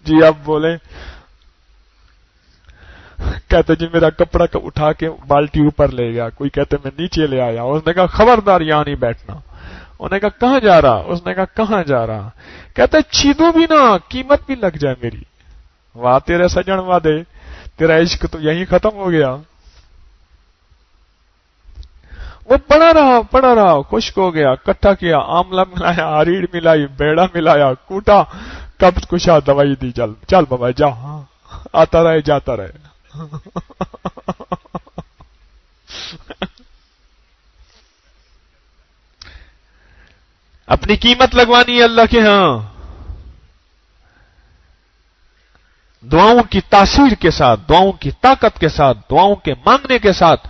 جی اب بولیں، کہتے جی میرا کپڑا اٹھا کے بالٹی اوپر لے گیا، کوئی کہتے میں نیچے لے آیا۔ اس نے کہا خبردار یہاں نہیں بیٹھنا۔ انہوں نے کہا کہاں جا رہا؟ اس نے کہا کہاں جا رہا؟ کہتے چھیدو بھی نا، قیمت بھی لگ جائے میری۔ واہ تیرے سجن وادے، تیرا عشق تو یہیں ختم ہو گیا۔ وہ پڑا رہا، خشک ہو گیا، کٹھا کیا، آملہ ملایا، ہریڑ ملائی، بیڑا ملایا، کوٹا، قبض کشا دوائی دی، چل بابا جا، آتا رہے جاتا رہے۔ اپنی قیمت لگوانی ہے اللہ کے ہاں، دعاؤں کی تاثیر کے ساتھ، دعاؤں کی طاقت کے ساتھ، دعاؤں کے مانگنے کے ساتھ۔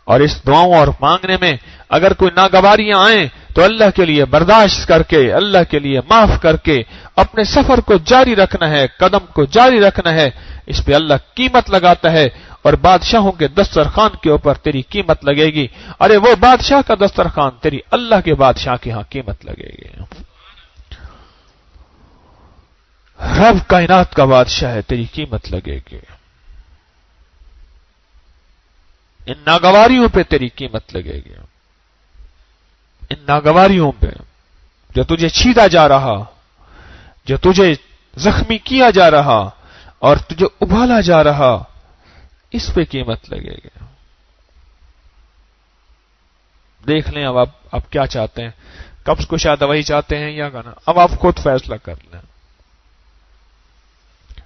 اور اس دعاؤں اور مانگنے میں اگر کوئی ناگواریاں آئیں تو اللہ کے لیے برداشت کر کے، اللہ کے لیے معاف کر کے اپنے سفر کو جاری رکھنا ہے، قدم کو جاری رکھنا ہے. اس پہ اللہ قیمت لگاتا ہے، اور بادشاہوں کے دسترخوان کے اوپر تیری قیمت لگے گی. ارے وہ بادشاہ کا دسترخوان تیری اللہ کے بادشاہ کے ہاں قیمت لگے گی. رب کائنات کا بادشاہ ہے، تیری قیمت لگے گی. ان ناگواریوں پہ تیری قیمت لگے گی. ان ناگواریوں پہ جو تجھے چھیدا جا رہا، جو تجھے زخمی کیا جا رہا اور تجھے ابالا جا رہا، اس پہ قیمت لگے گی. دیکھ لیں اب آپ کیا چاہتے ہیں، قبض کشا دوائی چاہتے ہیں یا گانا؟ اب آپ خود فیصلہ کر لیں.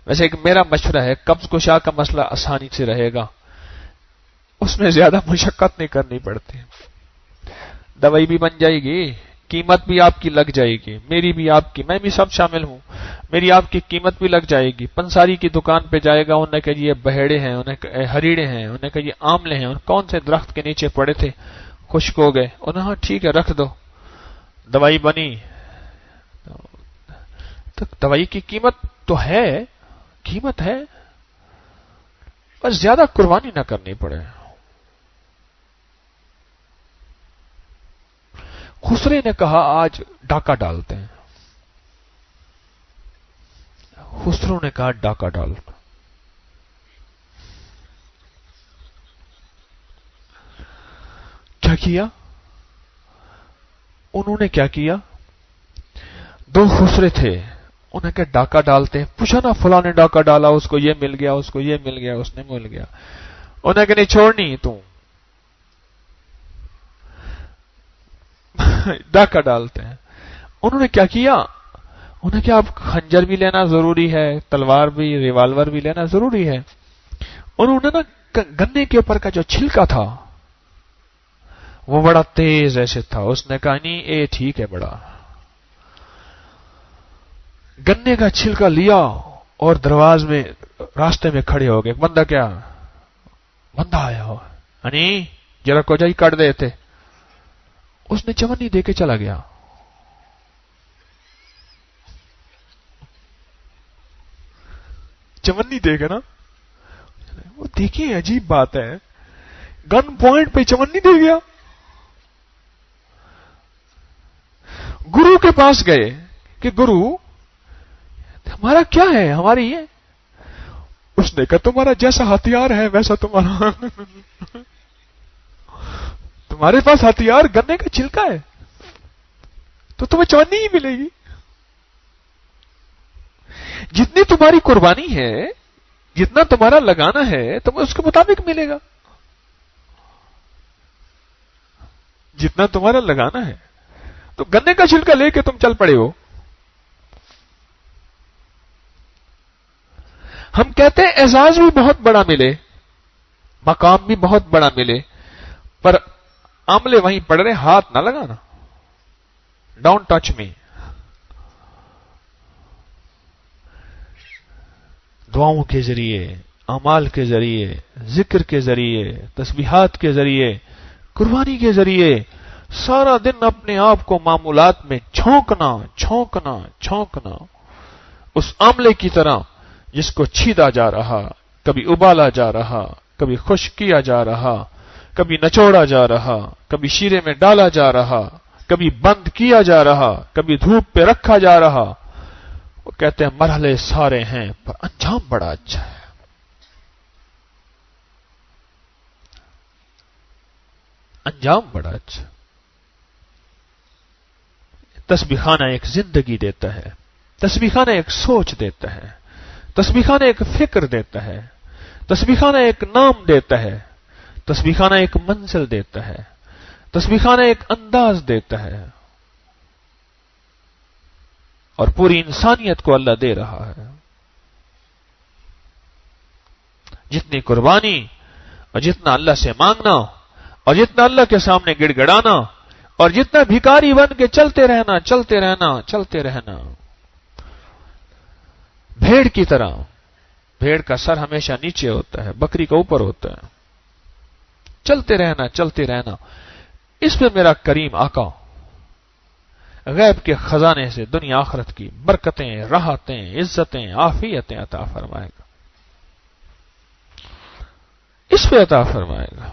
ویسے ایک میرا مشورہ ہے، قبض کشا کا مسئلہ آسانی سے رہے گا، اس میں زیادہ مشقت نہیں کرنی پڑتی. دوائی بھی بن جائے گی، قیمت بھی آپ کی لگ جائے گی، میری بھی آپ کی، میں بھی سب شامل ہوں، میری آپ کی قیمت بھی لگ جائے گی. پنساری کی دکان پہ جائے گا، انہوں نے کہا یہ بہیڑے ہیں، انہوں نے ہریڑے ہیں، انہوں نے کہا یہ آملے ہیں، کون سے درخت کے نیچے پڑے تھے خشک ہو گئے، انہوں نے کہا ٹھیک ہے رکھ دو. دوائی بنی تو دوائی کی قیمت تو ہے، قیمت ہے، بس زیادہ قربانی نہ کرنی پڑے. خسرے نے کہا آج ڈاکہ ڈالتے ہیں. خسرو نے کہا ڈاکہ ڈال. کیا کیا انہوں نے؟ کیا کیا؟ دو خسرے تھے، انہوں نے کہا ڈاکہ ڈالتے ہیں. پوچھا نا فلاں نے ڈاکہ ڈالا، اس کو یہ مل گیا، اس کو یہ مل گیا، اس نے مل گیا. انہوں نے کہا نہیں چھوڑنی تم، ڈاکہ ڈالتے ہیں. انہوں نے کیا کیا؟ انہوں نے کہا اب خنجر بھی لینا ضروری ہے، تلوار بھی، ریوالور بھی لینا ضروری ہے. انہوں نے نا گنے کے اوپر کا جو چھلکا تھا وہ بڑا تیز ایسے تھا. اس نے کہا نہیں اے ٹھیک ہے بڑا. گنے کا چھلکا لیا اور دروازے میں راستے میں کھڑے ہو گئے. بندہ کیا بندہ آیا ہو، ذرا کو جائی کٹ دے تھے. اس نے چمنی دے کے چلا گیا. چمنی دے گا نا، وہ دیکھیے عجیب بات ہے، گن پوائنٹ پہ چمنی دے گیا. گرو کے پاس گئے کہ گرو ہمارا کیا ہے، ہماری یہ. اس نے کہا تمہارا جیسا ہتھیار ہے ویسا تمہارا تمہارے پاس ہتھیار گنے کا چھلکا ہے تو تمہیں چمنی ہی ملے گی. جتنی تمہاری قربانی ہے، جتنا تمہارا لگانا ہے تمہیں اس کے مطابق ملے گا. جتنا تمہارا لگانا ہے تو گنے کا چھلکا لے کے تم چل پڑے ہو. ہم کہتے ہیں اعزاز بھی بہت بڑا ملے، مقام بھی بہت بڑا ملے، پر عملے وہیں پڑ رہے، ہاتھ نہ لگانا. Don't touch me. دعاؤں کے ذریعے، اعمال کے ذریعے، ذکر کے ذریعے، تسبیحات کے ذریعے، قربانی کے ذریعے سارا دن اپنے آپ کو معمولات میں چھونکنا چھونکنا چھونکنا، اس عملے کی طرح جس کو چھیدا جا رہا، کبھی ابالا جا رہا، کبھی خشک کیا جا رہا، کبھی نچوڑا جا رہا، کبھی شیرے میں ڈالا جا رہا، کبھی بند کیا جا رہا، کبھی دھوپ پہ رکھا جا رہا. وہ کہتے ہیں مرحلے سارے ہیں پر انجام بڑا اچھا ہے. انجام بڑا اچھا. تسبیح خانہ ایک زندگی دیتا ہے، تسبیح خانہ ایک سوچ دیتا ہے، تسبیح خانہ ایک فکر دیتا ہے، تسبیح خانہ ایک نام دیتا ہے، تسبیح خانہ ایک منزل دیتا ہے، تسبیح خانہ ایک انداز دیتا ہے، اور پوری انسانیت کو اللہ دے رہا ہے. جتنی قربانی اور جتنا اللہ سے مانگنا اور جتنا اللہ کے سامنے گڑ گڑانا اور جتنا بھکاری بن کے چلتے رہنا چلتے رہنا چلتے رہنا. بھیڑ کی طرح، بھیڑ کا سر ہمیشہ نیچے ہوتا ہے، بکری کا اوپر ہوتا ہے. چلتے رہنا چلتے رہنا. اس پہ میرا کریم آقا غیب کے خزانے سے دنیا آخرت کی برکتیں، راحتیں، عزتیں، عافیتیں عطا فرمائے گا، اس پہ عطا فرمائے گا۔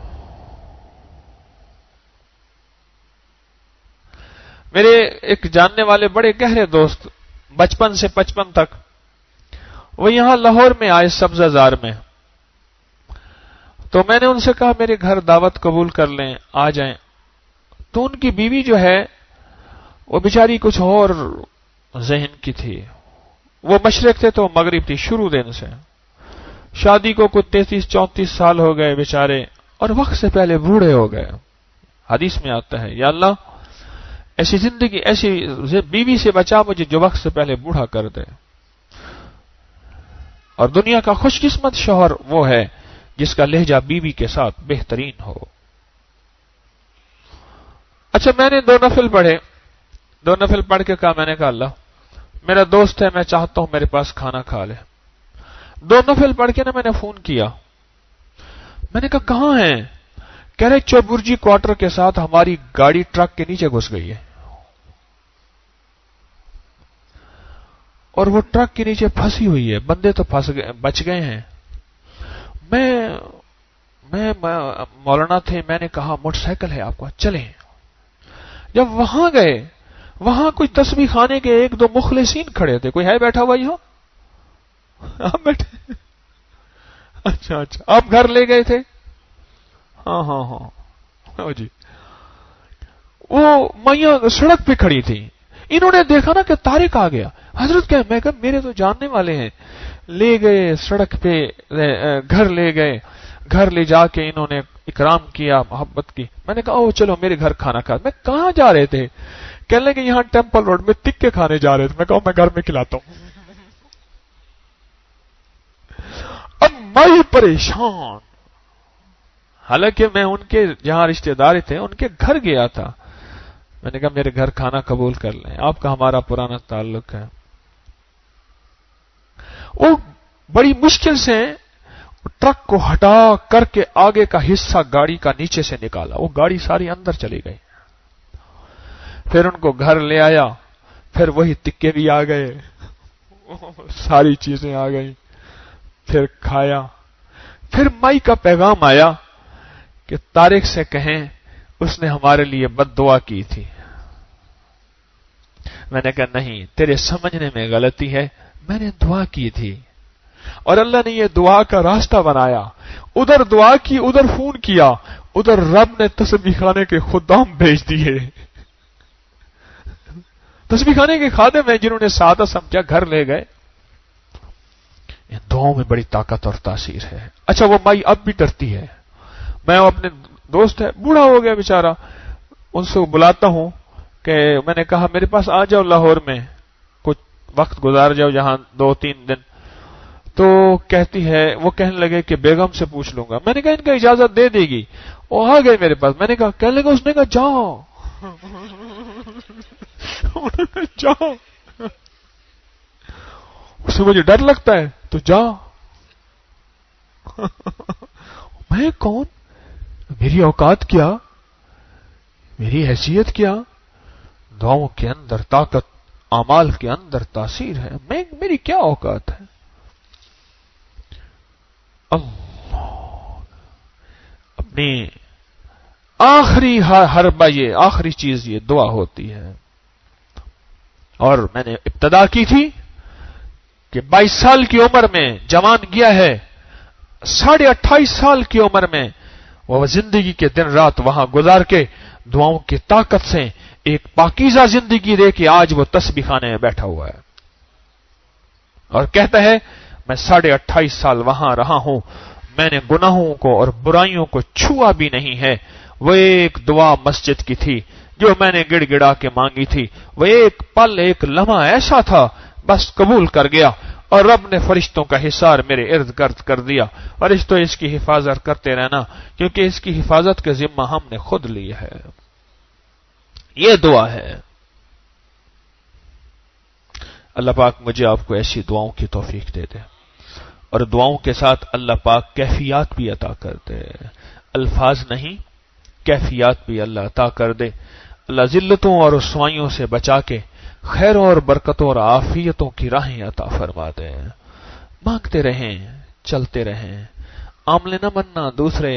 میرے ایک جاننے والے بڑے گہرے دوست بچپن سے 55 تک، وہ یہاں لاہور میں آئے سبزہ زار میں، تو میں نے ان سے کہا میرے گھر دعوت قبول کر لیں، آ جائیں۔ تو ان کی بیوی جو ہے وہ بیچاری کچھ اور ذہن کی تھی، وہ مشرق تھے تو مغرب تھی شروع دن سے، شادی کو کچھ 33-34 سال ہو گئے بیچارے، اور وقت سے پہلے بوڑھے ہو گئے۔ حدیث میں آتا ہے یا اللہ ایسی زندگی، ایسی بیوی سے بچا مجھے جو وقت سے پہلے بوڑھا کر دے۔ اور دنیا کا خوش قسمت شوہر وہ ہے جس کا لہجہ بیوی کے ساتھ بہترین ہو۔ اچھا میں نے 2 نفل پڑھے، 2 نفل پڑھ کے کہا، میں نے کہا اللہ میرا دوست ہے، میں چاہتا ہوں میرے پاس کھانا کھا لے۔ 2 نفل پڑھ کے نا میں نے فون کیا، میں نے کہا کہاں ہیں؟ کہہ رہے چوبرجی کوارٹر کے ساتھ ہماری گاڑی ٹرک کے نیچے گھس گئی ہے، اور وہ ٹرک کے نیچے پھنسی ہوئی ہے، بندے تو پھنس گئے، بچ گئے ہیں۔ میں مولانا تھے، میں نے کہا موٹر سائیکل ہے آپ کو، چلیں۔ جب وہاں گئے، وہاں کچھ تسبیح خانے کے 1-2 مخلصین کھڑے تھے، کوئی ہے بیٹھا ہوا یہاں؟ آپ بیٹھے؟ اچھا آپ گھر لے گئے تھے؟ ہاں جی۔ وہ میاں سڑک پہ کھڑی تھی، انہوں نے دیکھا نا کہ طارق آ گیا، حضرت کیا؟ میں کہا میرے تو جاننے والے ہیں، لے گئے سڑک پہ، گھر لے گئے، گھر لے جا کے انہوں نے اکرام کیا، محبت کی۔ میں نے کہا او چلو میرے گھر کھانا کھا۔ میں کہاں جا رہے تھے؟ کہنے لگے یہاں ٹیمپل روڈ میں تکے کھانے جا رہے تھے۔ میں کہا میں گھر میں کھلاتا ہوں۔ اب میں پریشان، حالانکہ میں ان کے جہاں رشتہ دار تھے ان کے گھر گیا تھا۔ میں نے کہا میرے گھر کھانا قبول کر لیں، آپ کا ہمارا پرانا تعلق ہے۔ وہ بڑی مشکل سے ٹرک کو ہٹا کر کے آگے کا حصہ گاڑی کا نیچے سے نکالا، وہ گاڑی ساری اندر چلی گئی۔ پھر ان کو گھر لے آیا، پھر وہی تکے بھی آ گئے، ساری چیزیں آ گئی، پھر کھایا۔ پھر مائی کا پیغام آیا کہ طارق سے کہیں اس نے ہمارے لیے بد دعا کی تھی۔ میں نے کہا نہیں، تیرے سمجھنے میں غلطی ہے، میں نے دعا کی تھی، اور اللہ نے یہ دعا کا راستہ بنایا۔ ادھر دعا کی، ادھر فون کیا، ادھر رب نے تسبیح خانے کے خدام بھیج دیے، تسبیح خانے کے خادم ہیں جنہوں نے سادہ سمجھا، گھر لے گئے۔ ان دعاؤں میں بڑی طاقت اور تاثیر ہے۔ اچھا وہ مائی اب بھی ڈرتی ہے، میں اپنے دوست ہے، بوڑھا ہو گیا بیچارہ، ان سے بلاتا ہوں کہ میں نے کہا میرے پاس آ جاؤ لاہور میں، کچھ وقت گزار جاؤ یہاں 2-3 دن۔ تو کہتی ہے، وہ کہنے لگے کہ بیگم سے پوچھ لوں گا۔ میں نے کہا ان کا اجازت دے دے گی۔ وہ آ گئے میرے پاس، میں نے کہا، کہنے لگا اس نے کہا جاؤ جاؤ، اس سے مجھے ڈر لگتا ہے تو جا۔ میں کون؟ میری اوقات کیا؟ میری حیثیت کیا؟ دعاؤں کے اندر طاقت، اعمال کے اندر تاثیر ہے، میری کیا اوقات ہے؟ اللہ اپنی آخری حربہ، یہ آخری چیز یہ دعا ہوتی ہے۔ اور میں نے ابتدا کی تھی کہ 22 سال کی عمر میں جوان گیا ہے، 28.5 سال کی عمر میں وہ زندگی کے دن رات وہاں گزار کے دعاؤں کی طاقت سے ایک پاکیزہ زندگی دے کے آج وہ تسبیح خانے میں بیٹھا ہوا ہے، اور کہتا ہے میں 28.5 سال وہاں رہا ہوں، میں نے گناہوں کو اور برائیوں کو چھوا بھی نہیں ہے۔ وہ ایک دعا مسجد کی تھی جو میں نے گڑ گڑا کے مانگی تھی، وہ ایک پل، ایک لمحہ ایسا تھا، بس قبول کر گیا، اور رب نے فرشتوں کا حصار میرے ارد گرد کر دیا۔ فرشتوں اس کی حفاظت کرتے رہنا، کیونکہ اس کی حفاظت کے ذمہ ہم نے خود لی ہے۔ یہ دعا ہے۔ اللہ پاک مجھے آپ کو ایسی دعاؤں کی توفیق دے دے، اور دعاؤں کے ساتھ اللہ پاک کیفیات بھی عطا کر دے، الفاظ نہیں، کیفیات بھی اللہ عطا کر دے۔ اللہ ذلتوں اور رسوائیوں سے بچا کے خیروں اور برکتوں اور عافیتوں کی راہیں عطا فرما دے. مانگتے رہیں، چلتے رہیں، عاملے نہ بننا، دوسرے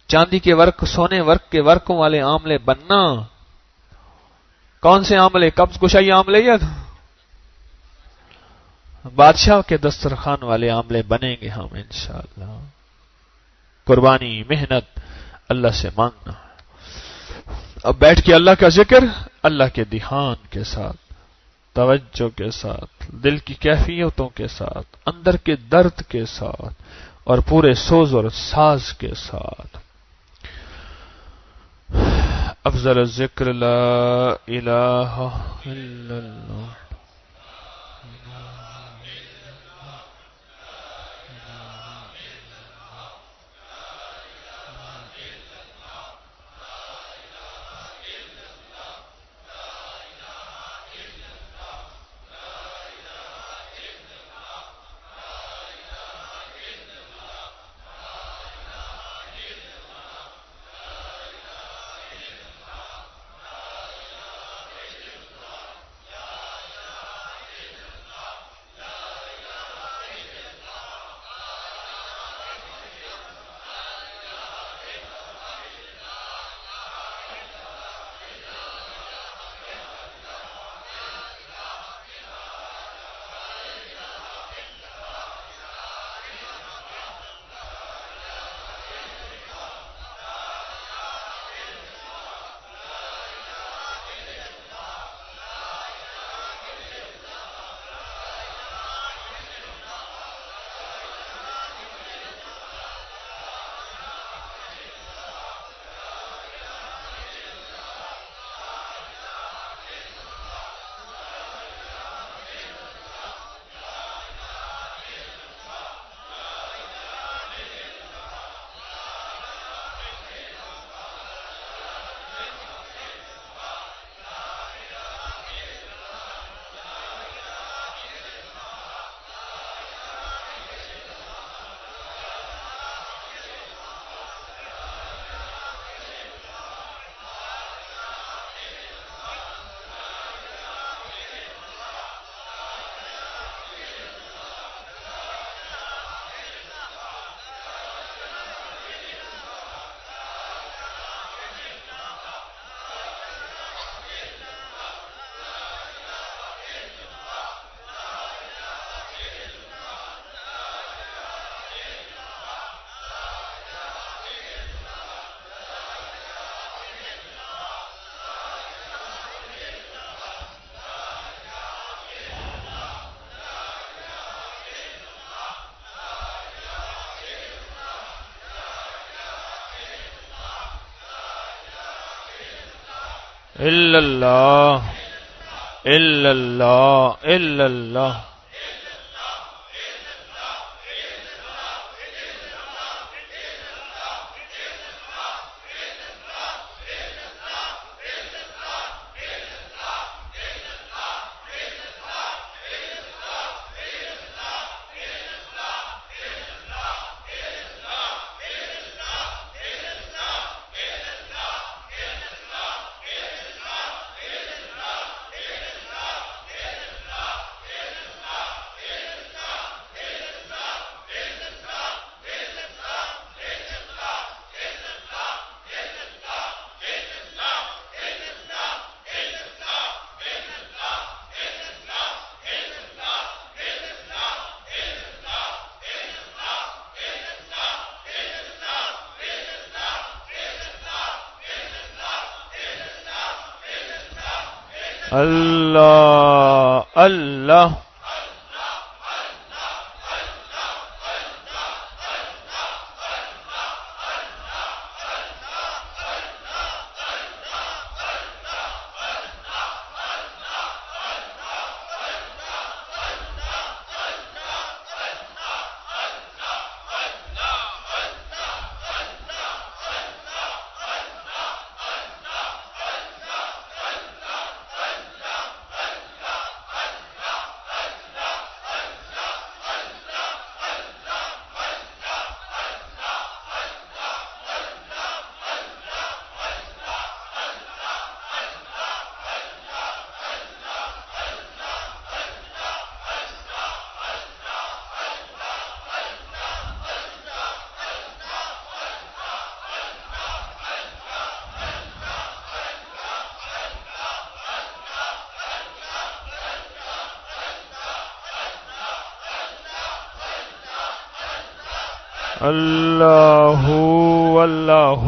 چاندی کے ورق، سونے ورق کے ورقوں والے عاملے بننا. کون سے عاملے؟ قبض کشائی عاملے یا بادشاہ کے دسترخوان والے عاملے بنیں گے ہم انشاءاللہ. قربانی، محنت اللہ سے مانگنا. اب بیٹھ کے اللہ کا ذکر، اللہ کے دھیان کے ساتھ، توجہ کے ساتھ، دل کی کیفیتوں کے ساتھ، اندر کے درد کے ساتھ، اور پورے سوز اور ساز کے ساتھ. افضل الذکر لا الہ الا اللہ. الا اللہ الا اللہ الا اللہ. اللہ اللہ اللہ اللہ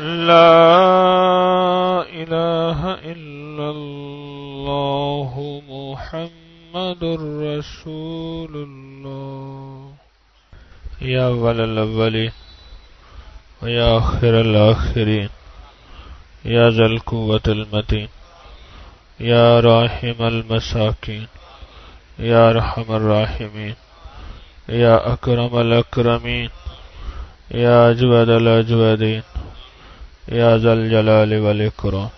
لا الہ الا اللہ محمد رسول اللہ یا اول الاولین و یا آخر الاخرین یا ذا القوة المتین یا راحم المساکین یا ارحم الراحمین یا اکرم الاکرمین یا اجود الاجودین یا ذا الجلال والاکرام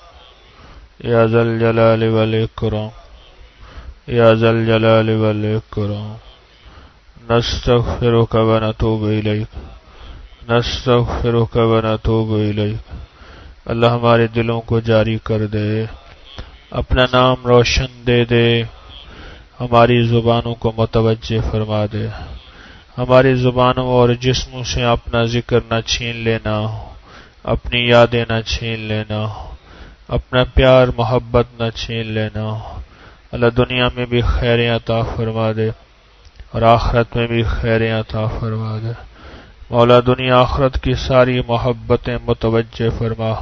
یا ذا الجلال والاکرام یا ذا الجلال والاکرام نستغفرک ونتوب الیک نستغفرک ونتوب الیک اللہ ہمارے دلوں کو جاری کر دے، اپنا نام روشن دے دے، ہماری زبانوں کو متوجہ فرما دے، ہماری زبانوں اور جسموں سے اپنا ذکر نہ چھین لینا، اپنی یادیں نہ چھین لینا، اپنا پیار محبت نہ چھین لینا۔ اللہ دنیا میں بھی خیریں عطا فرما دے اور آخرت میں بھی خیریں عطا فرما دے۔ مولا دنیا آخرت کی ساری محبتیں متوجہ فرما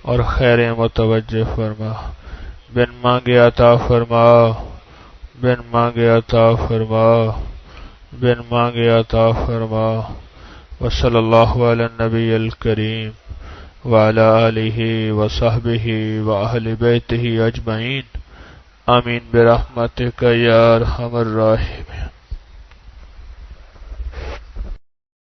اور خیریں متوجہ فرما، بن مانگے عطا فرما، بن مانگے عطا فرما، بن مانگے عطا فرما۔ وصلی اللہ علی النبی الکریم وعلی آلہ وصحبہ واہل بیتہ اجمعین، آمین برحمتک یا ارحم الراحمین۔